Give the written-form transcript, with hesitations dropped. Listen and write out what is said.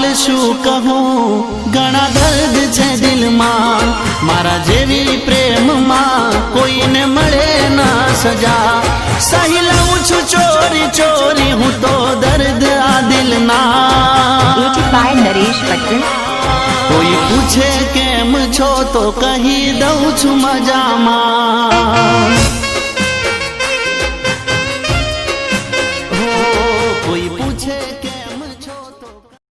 हाल शू कहूं घणा दर्द छे दिल मां मारा जेवी प्रेम मां कोई ने मळे ना सजा सही लऊं छु चोरी चोरी हूं तो दर्द आ दिल ना by Naresh Patel. कोई पूछे केम छो तो कही दऊं छु मजा मां।